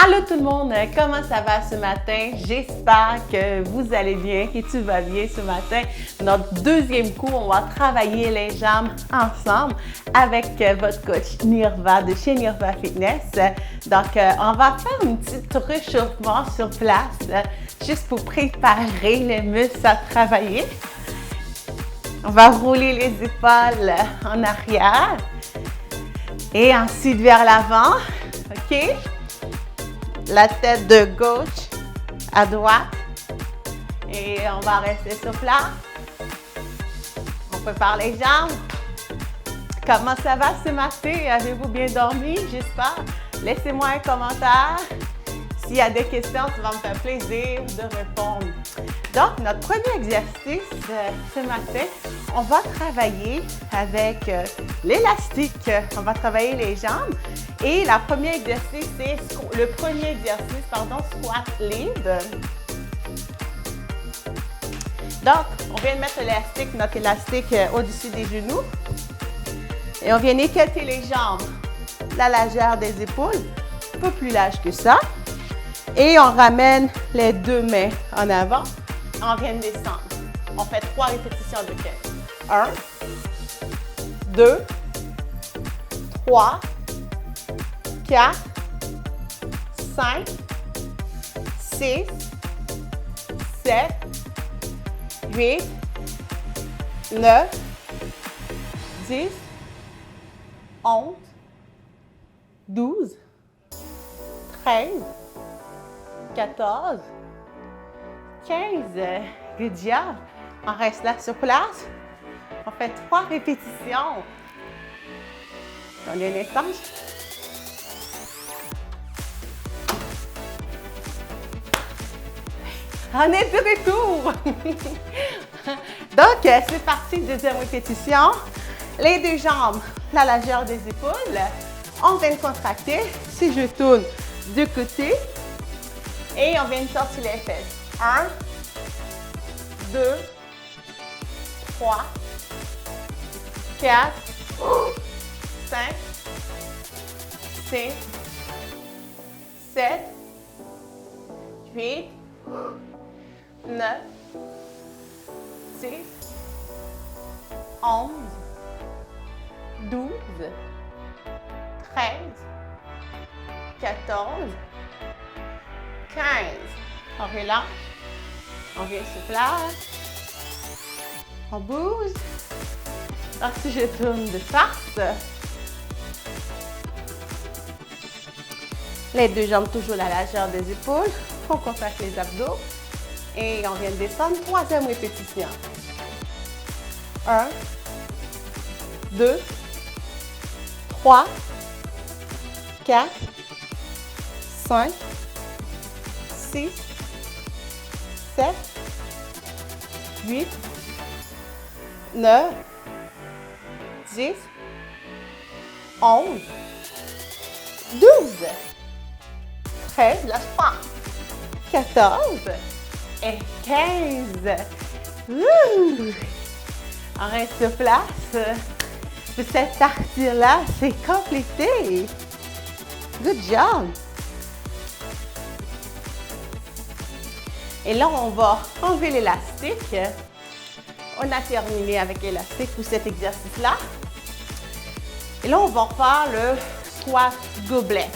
Allô tout le monde, comment ça va ce matin? J'espère que vous allez bien, que tu vas bien ce matin. Notre deuxième cours, on va travailler les jambes ensemble avec votre coach Nirva de chez Nirva Fitness. Donc, on va faire un petit réchauffement sur place, juste pour préparer les muscles à travailler. On va rouler les épaules en arrière et ensuite vers l'avant, ok? La tête de gauche à droite et on va rester sur place. On prépare les jambes. Comment ça va ce matin? Avez-vous bien dormi? J'espère. Laissez-moi un commentaire. S'il y a des questions, ça va me faire plaisir de répondre. Donc, notre premier exercice ce matin, on va travailler avec l'élastique. On va travailler les jambes. Et le premier exercice, c'est squat libre. Donc, on vient de mettre notre élastique au-dessus des genoux. Et on vient écarter les jambes, la largeur des épaules, un peu plus large que ça. Et on ramène les deux mains en avant. On vient de descendre. On fait 3 répétitions de 15. 1, 2, 3, 4, 5, 6, 7, 8, 9, 10, 11, 12, 13, 14, 15. Good job. On reste là sur place. On fait 3 répétitions. Donnez un instant. On est de retour. Donc, c'est parti, deuxième répétition. Les deux jambes, la largeur des épaules. On vient de contracter. Si je tourne de côté. Et on vient de sortir les fesses. 1, 2, 3, 4, 5, 6, 7, 8, 9, 10, 11, 12, 13, 14, 15. On relâche. On vient sur place. On bouge. Alors, si je tourne de face. Les deux jambes toujours la largeur des épaules. On contracte les abdos. Et on vient de descendre. Troisième répétition. 1, 2, 3, 4, 5, 6, 7, 8, 9, 10, 11, 12, 13, lâche pas, 14 et 15. On reste sur place. Cette partie-là, c'est complété. Good job. Et là, on va enlever l'élastique. On a terminé avec l'élastique pour cet exercice-là. Et là, on va faire le squat gobelet.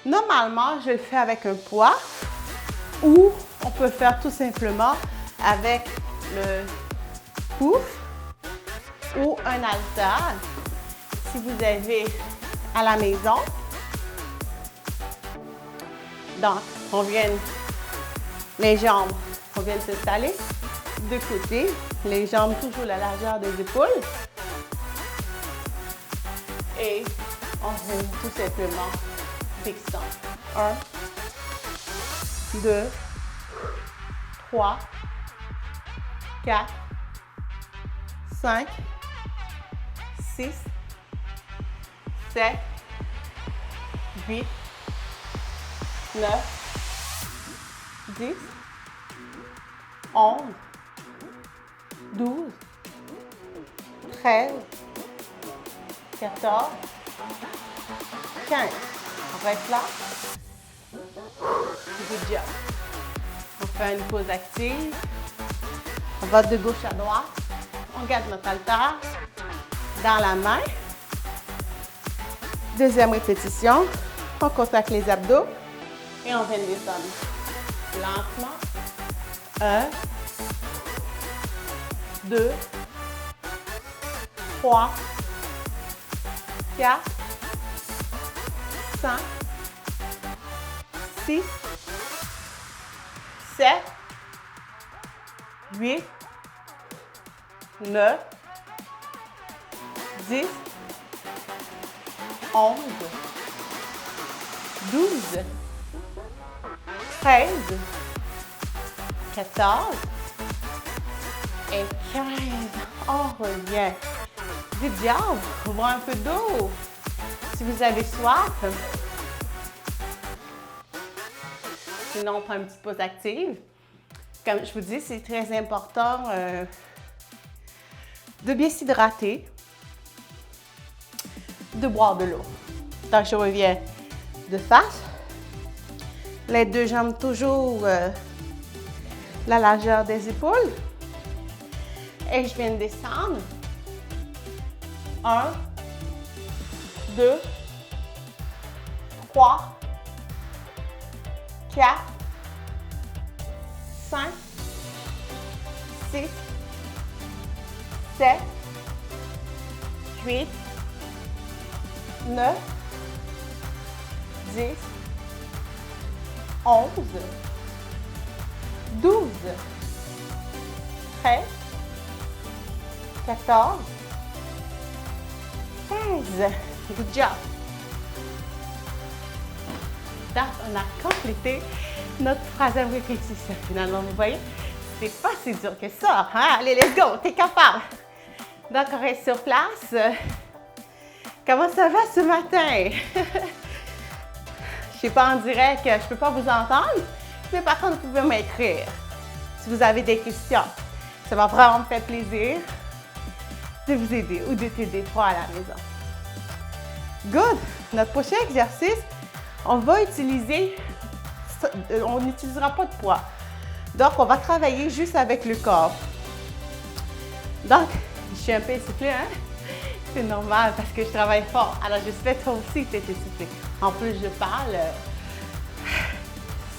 Normalement, je le fais avec un poids ou on peut faire tout simplement avec le pouf ou un haltère. Si vous avez à la maison. Donc, on vient les jambes, on vient de s'installer de côté. Les jambes toujours la largeur des épaules. Et on vient tout simplement fixant. 1, 2, 3, 4, 5, 6, 7, 8, 9, 10, 11, 12, 13, 14, 15. On reste là. Good job. On fait une pause active. On va de gauche à droite. On garde notre haltère dans la main. Deuxième répétition. On contracte les abdos et on vient descendre lentement. 1, 2, 3, 4, 5, 6, 7, 8, 9, 10, 11, 12, 13, 14 et 15. On revient. Good job. On boit un peu d'eau. Si vous avez soif. Sinon, on prend une petite pause active. Comme je vous dis, c'est très important de bien s'hydrater, de boire de l'eau. Donc, je reviens de face. Les deux jambes toujours la largeur des épaules. Et je viens de descendre. 1, 2, 3, 4, 5, 6, 7, 8, 9, 10, 11, 12, 13, 14, 15. Good job. Donc, on a complété notre troisième répétition. Finalement, vous voyez, c'est pas si dur que ça. Hein? Allez, let's go, t'es capable. Donc, on reste sur place. Comment ça va ce matin? Je sais pas en direct, je peux pas vous entendre, mais par contre, vous pouvez m'écrire si vous avez des questions. Ça va vraiment me faire plaisir de vous aider ou de t'aider toi à la maison. Good! Notre prochain exercice, on n'utilisera pas de poids. Donc, on va travailler juste avec le corps. Donc, je suis un peu essoufflée, hein? C'est normal parce que je travaille fort. Alors, j'espère que toi aussi, tu es essoufflée. En plus, je parle,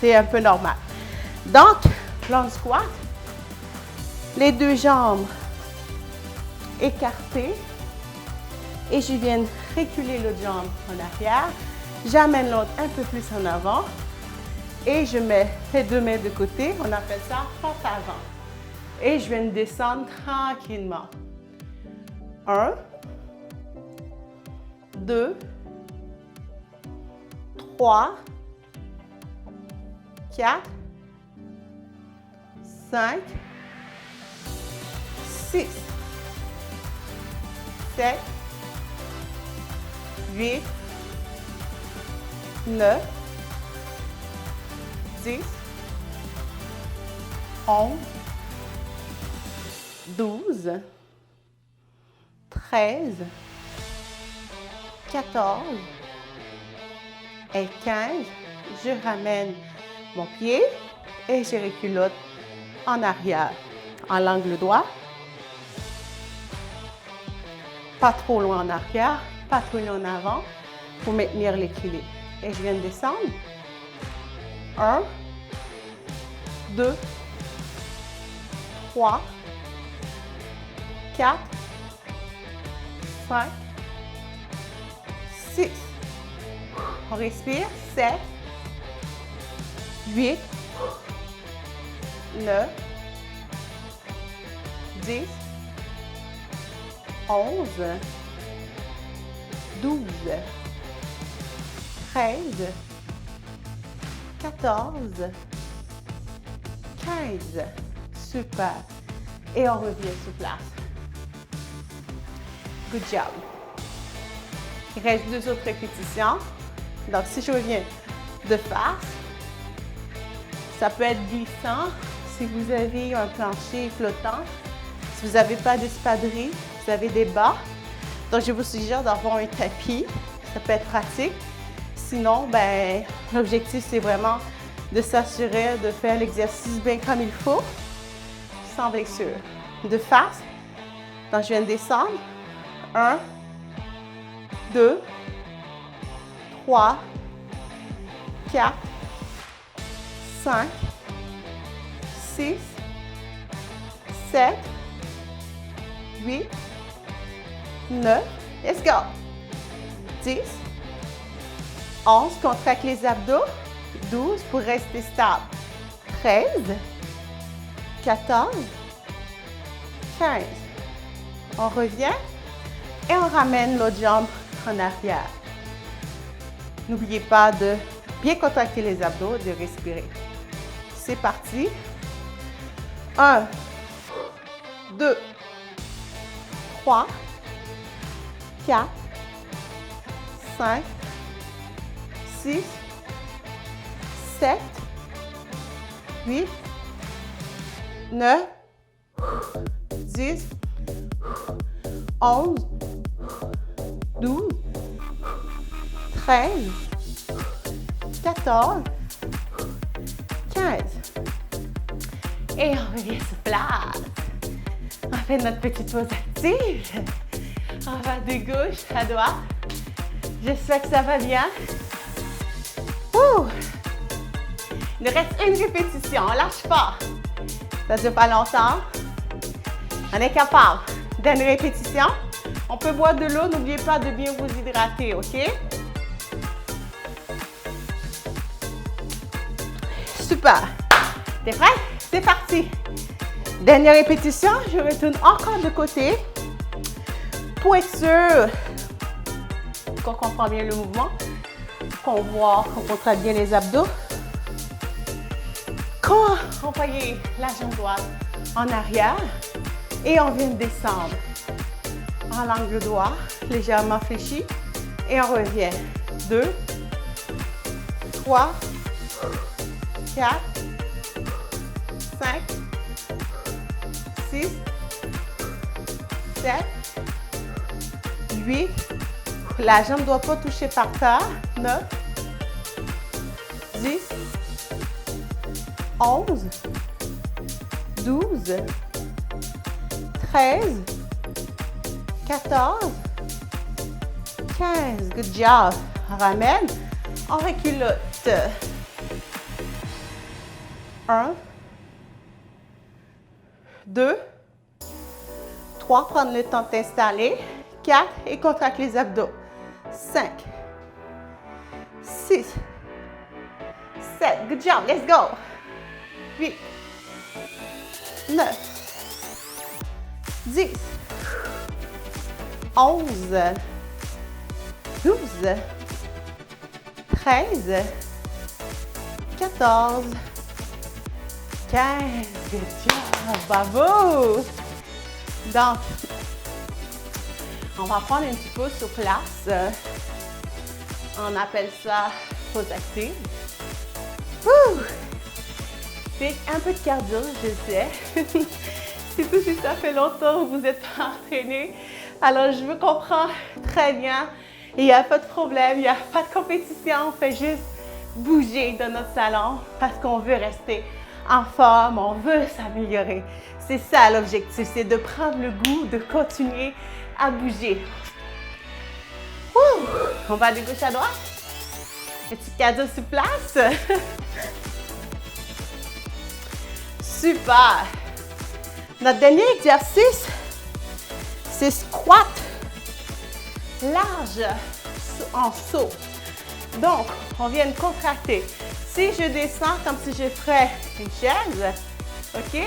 c'est un peu normal. Donc, planche squat, les deux jambes écartées et je viens reculer l'autre jambe en arrière. J'amène l'autre un peu plus en avant et je mets les deux mains de côté. On appelle ça porte avant. Et je viens de descendre tranquillement. 1, 2, 3, 4, 5, 6, 7, 8, 9, 10, 11, 12, 13, 14 et 15. Je ramène mon pied et je recule l'autre en arrière, en l'angle droit. Pas trop loin en arrière, pas trop loin en avant pour maintenir l'équilibre. Et je viens de descendre. 1, 2, 3, 4, 5, 6. On respire. 7, 8, 9, 10, 11, 12, 13, 14, 15. Super. Et on revient sur place. Good job. Il reste 2 autres répétitions. Donc, si je reviens de face, ça peut être glissant si vous avez un plancher flottant. Si vous n'avez pas d'espadrille, vous avez des bas. Donc, je vous suggère d'avoir un tapis. Ça peut être pratique. Sinon, ben, L'objectif, c'est vraiment de s'assurer de faire l'exercice bien comme il faut, sans blessure. De face, donc je viens de descendre. 1, 2, 3, 4, 5, 6, 7, 8, 9, let's go. 10, 11, contracte les abdos. 12 pour rester stable. 13, 14, 15. On revient et on ramène l'autre jambe en arrière. N'oubliez pas de bien contracter les abdos, de respirer. C'est parti. 1, 2, 3, 4, 5, 6, 7, 8, 9, 10, 11, 12, 13, 14, 15. Et on revient sur place. On fait notre petite pause active. On va de gauche à droite. J'espère que ça va bien. Ouh. Il nous reste une répétition, on lâche pas. Ça ne dure pas longtemps. On est capable. Dernière répétition. On peut boire de l'eau, n'oubliez pas de bien vous hydrater, ok? Super. T'es prêt? C'est parti. Dernière répétition, je retourne encore de côté. Pour être sûr qu'on comprend bien le mouvement, qu'on voit, qu'on contracte bien les abdos. Envoyez la jambe droite en arrière et on vient de descendre en l'angle droit, légèrement fléchi et on revient. 2, 3, 4, 5, 6, 7, 8. La jambe ne doit pas toucher par terre. 9, 10, 11, 12, 13, 14, 15. Good job. On ramène. On reculotte. 1, 2, 3. Prendre le temps de t'installer. 4. Et contracte les abdos. 5, 6, 7. Good job. Let's go. 8, 9, 10, 11, 12, 13, 14, 15. Good job. Bravo. Donc, on va prendre une petite pause sur place. On appelle ça pause active. Ouh. C'est un peu de cardio, je sais. Surtout si ça fait longtemps que vous n'êtes pas entraîné. Alors, je vous comprends très bien. Il n'y a pas de problème, il n'y a pas de compétition. On fait juste bouger dans notre salon parce qu'on veut rester en forme, on veut s'améliorer. C'est ça l'objectif, c'est de prendre le goût, de continuer à bouger. Ouh. On va de gauche à droite. Petit cardio sur place. Super. Notre dernier exercice, c'est squat large en saut. Donc, on vient de contracter. Si je descends comme si je ferais une chaise, ok?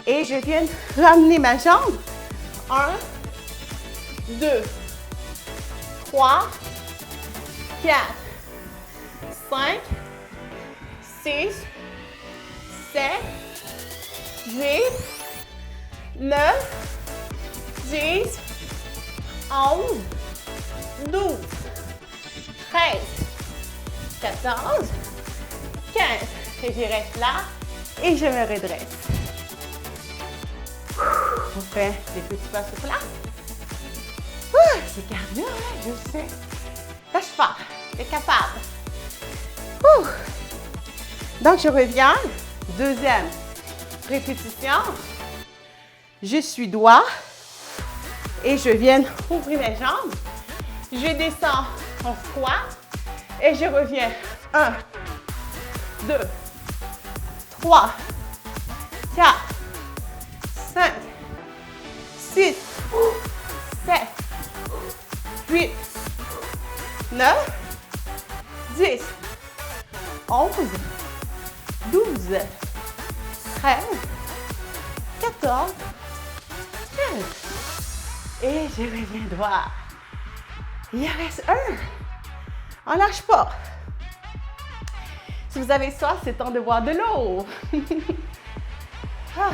Et je viens de ramener ma jambe. 1, 2, 3, 4, 5, 6, 7, 8, 9, 10, 11, 12, 13, 14, 15. Et je reste là et je me redresse. On fait des petits pas sur place. C'est cardio, hein, je sais. Lâche pas, t'es capable. Donc, je reviens. Deuxième répétition. Je suis droit et je viens ouvrir mes jambes. Je descends en squat et je reviens. 1, 2, 3, 4, 5, 6, 7, 8, 9, 10, 11, 12, 13, 14, 15. Et je reviens droit. Il en reste un. On lâche pas. Si vous avez soif, c'est temps de boire de l'eau. Ah.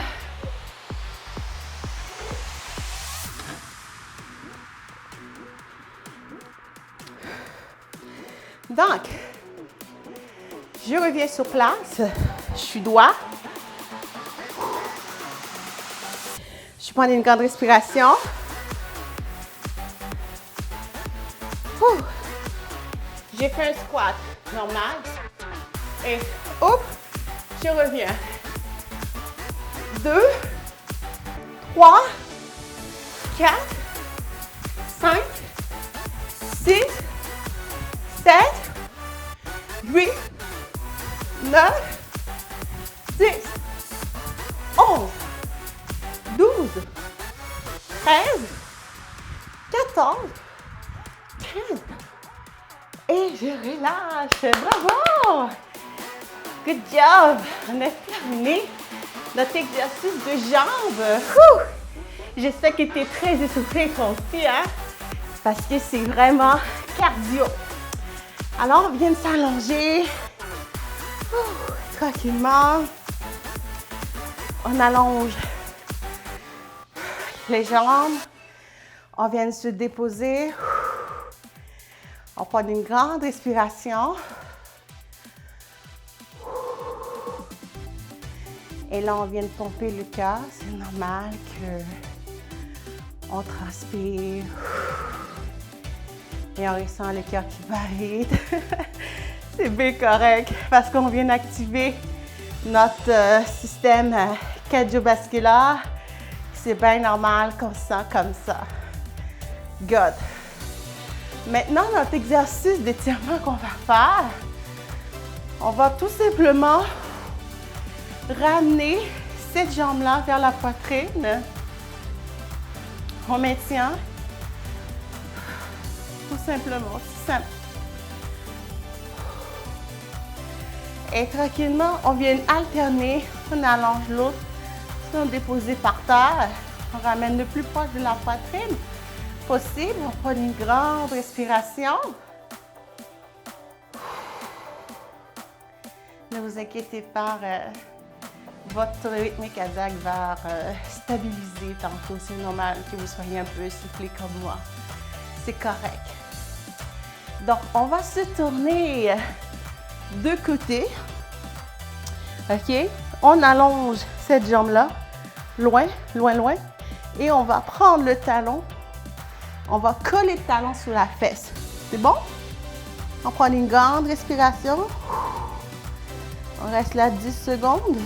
Donc, je reviens sur place. Je suis droit. Je prends une grande respiration. Ouh. J'ai fait un squat normal. Et hop, je reviens. 2, 3, 4, 5, 6, 7, 8, 9, 10, 11, 12, 13, 14, 15. Et je relâche. Bravo! Good job! On a terminé notre exercice de jambes. Je sais que tu es très essoufflé toi aussi, hein? Parce que c'est vraiment cardio. Alors, on vient de s'allonger. Tranquillement. On allonge les jambes. On vient de se déposer. On prend une grande respiration. Et là, on vient de pomper le cœur. C'est normal qu'on transpire. Et on ressent le cœur qui bat vite. C'est bien correct parce qu'on vient d'activer notre système cardiovasculaire. C'est bien normal qu'on se sent comme ça. Good. Maintenant, notre exercice d'étirement qu'on va faire, on va tout simplement ramener cette jambe-là vers la poitrine. On maintient. Tout simplement, c'est simple. Et tranquillement, on vient alterner. On allonge l'autre. Si on dépose par terre, on ramène le plus proche de la poitrine possible. On prend une grande respiration. Ne vous inquiétez pas, votre rythme cardiaque va stabiliser tantôt. C'est normal que vous soyez un peu essoufflé comme moi. C'est correct. Donc, on va se tourner de côté. OK? On allonge cette jambe-là, loin, loin, loin. Et on va prendre le talon. On va coller le talon sous la fesse. C'est bon? On prend une grande respiration. On reste là 10 secondes.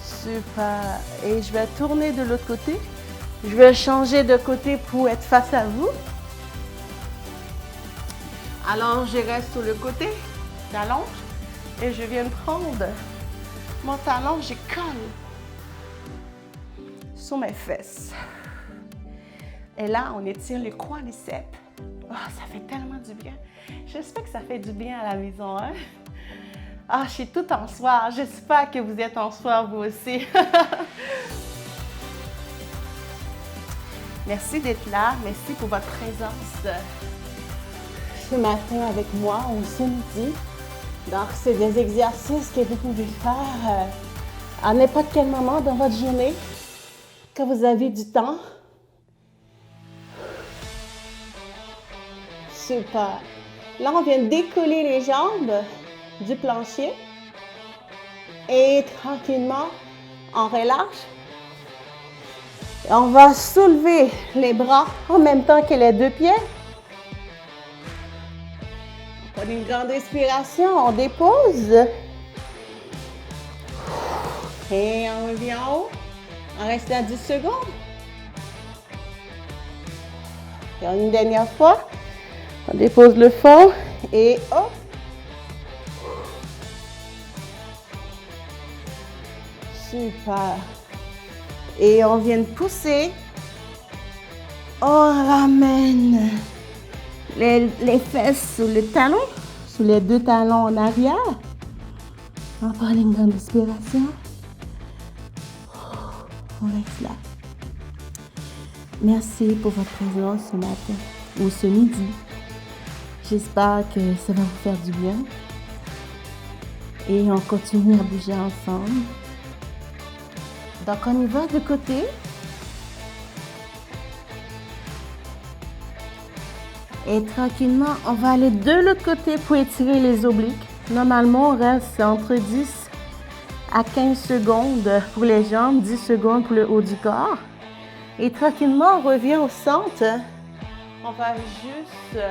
Super. Et je vais tourner de l'autre côté. Je vais changer de côté pour être face à vous. Alors, je reste sur le côté, j'allonge et je viens prendre mon talon, je colle sur mes fesses. Et là, on étire les quadriceps. Oh, ça fait tellement du bien. J'espère que ça fait du bien à la maison, hein? Ah, je suis toute en soir. J'espère que vous êtes en soir, vous aussi. Merci d'être là. Merci pour votre présence ce matin avec moi ou ce midi. Donc, c'est des exercices que vous pouvez faire à n'importe quel moment dans votre journée, quand vous avez du temps. Super. Là, on vient de décoller les jambes du plancher. Et tranquillement, on relâche. On va soulever les bras en même temps que les deux pieds. On prend une grande respiration, on dépose. Et on revient en haut. On reste à 10 secondes. Et une dernière fois. On dépose le fond et hop. Super. Et on vient de pousser. On ramène les fesses sous le talon, sous les deux talons en arrière. On prend une grande respiration. On reste là. Merci pour votre présence ce matin ou ce midi. J'espère que ça va vous faire du bien. Et on continue à bouger ensemble. Donc, on y va de côté. Et tranquillement, on va aller de l'autre côté pour étirer les obliques. Normalement, on reste entre 10 à 15 secondes pour les jambes, 10 secondes pour le haut du corps. Et tranquillement, on revient au centre. On va juste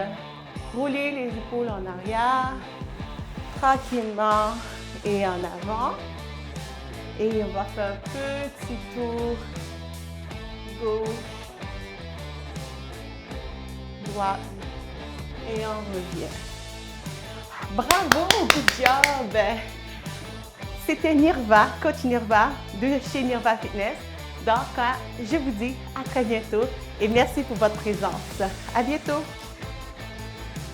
rouler les épaules en arrière, tranquillement et en avant. Et on va faire un petit tour gauche, droite et on revient. Bravo, good job! C'était Nirva, coach Nirva de chez Nirva Fitness. Donc, je vous dis à très bientôt et merci pour votre présence. À bientôt!